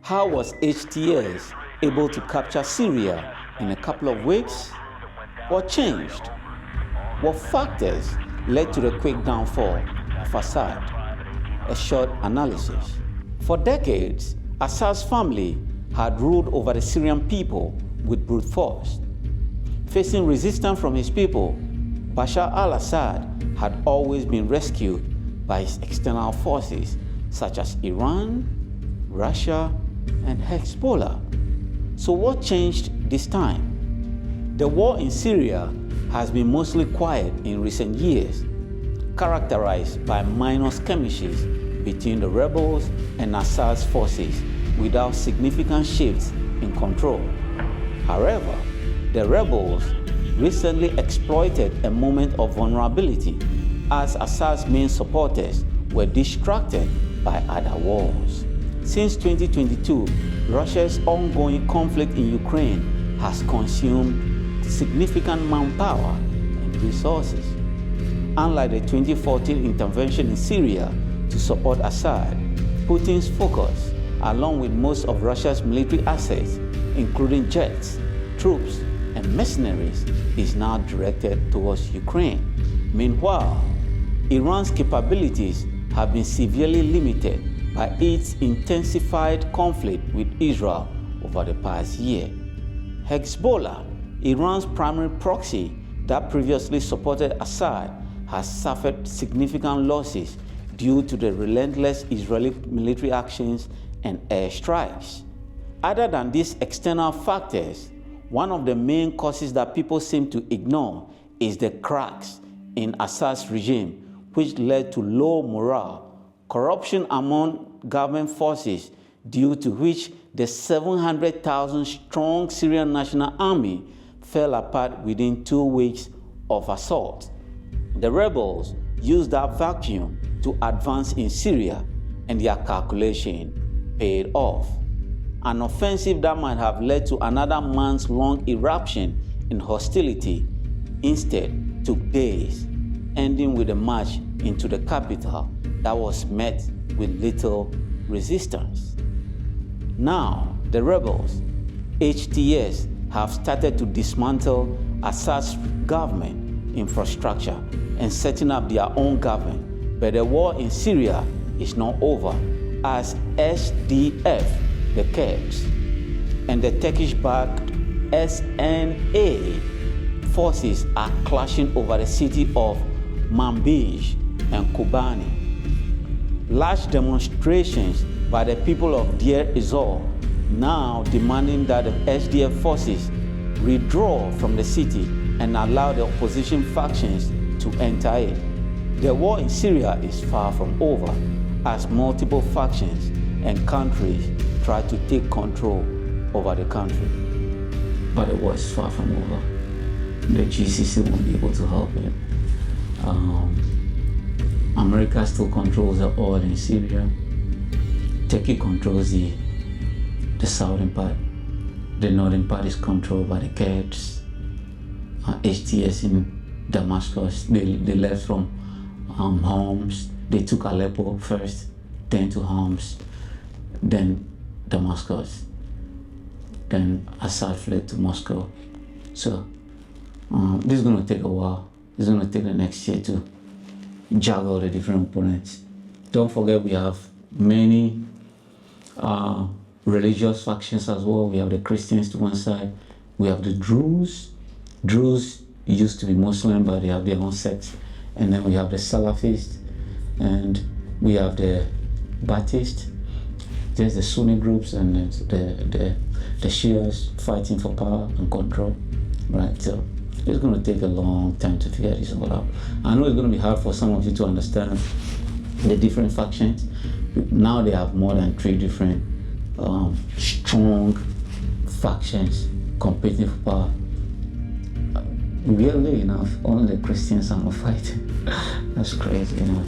How was HTS able to capture Syria in a couple of weeks? What changed? What factors led to the quick downfall of Assad? A short analysis. For decades, Assad's family had ruled over the Syrian people with brute force. Facing resistance from his people, Bashar al-Assad had always been rescued by his external forces such as Iran, Russia, and Hezbollah. So what changed this time? The war in Syria has been mostly quiet in recent years, characterized by minor skirmishes between the rebels and Assad's forces without significant shifts in control. However, the rebels recently exploited a moment of vulnerability as Assad's main supporters were distracted by other wars. Since 2022, Russia's ongoing conflict in Ukraine has consumed significant manpower and resources. Unlike the 2014 intervention in Syria to support Assad, Putin's focus, along with most of Russia's military assets, including jets, troops, and mercenaries, is now directed towards Ukraine. Meanwhile, Iran's capabilities have been severely limited by its intensified conflict with Israel over the past year. Hezbollah, Iran's primary proxy that previously supported Assad, has suffered significant losses due to the relentless Israeli military actions and airstrikes. Other than these external factors, one of the main causes that people seem to ignore is the cracks in Assad's regime, which led to low morale, corruption among government forces, due to which the 700,000 strong Syrian National Army fell apart within 2 weeks of assault. The rebels used that vacuum to advance in Syria, and their calculation paid off. An offensive that might have led to another months-long eruption in hostility instead took days, ending with a march into the capital that was met with little resistance. Now, the rebels, HTS, have started to dismantle Assad's government infrastructure and setting up their own government, but the war in Syria is not over, as SDF, the Kurds, and the Turkish-backed SNA forces are clashing over the city of Manbij and Kobani. Large demonstrations by the people of Deir ez-Zor now demanding that the SDF forces withdraw from the city and allow the opposition factions to enter it. The war in Syria is far from over, as multiple factions and countries try to take control over the country. But the war is far from over. The GCC won't be able to help it. America still controls the oil in Syria. Turkey controls the southern part. The northern part is controlled by the Kurds. HTS in Damascus, they left from Homs. They took Aleppo first, then to Homs, then Damascus. Then Assad fled to Moscow. So this is going to take a while. It's going to take the next year to juggle the different opponents. Don't forget, we have many religious factions as well. We have the Christians to one side. We have the Druze. Druze used to be Muslim, but they have their own sect. And then we have the Salafists, and we have the Baptists. There's the Sunni groups and the Shias fighting for power and control, right? So it's going to take a long time to figure this all out. I know it's going to be hard for some of you to understand the different factions. Now they have more than 3 different strong factions competing for power. Weirdly enough, only the Christians are not fighting. That's crazy, you know.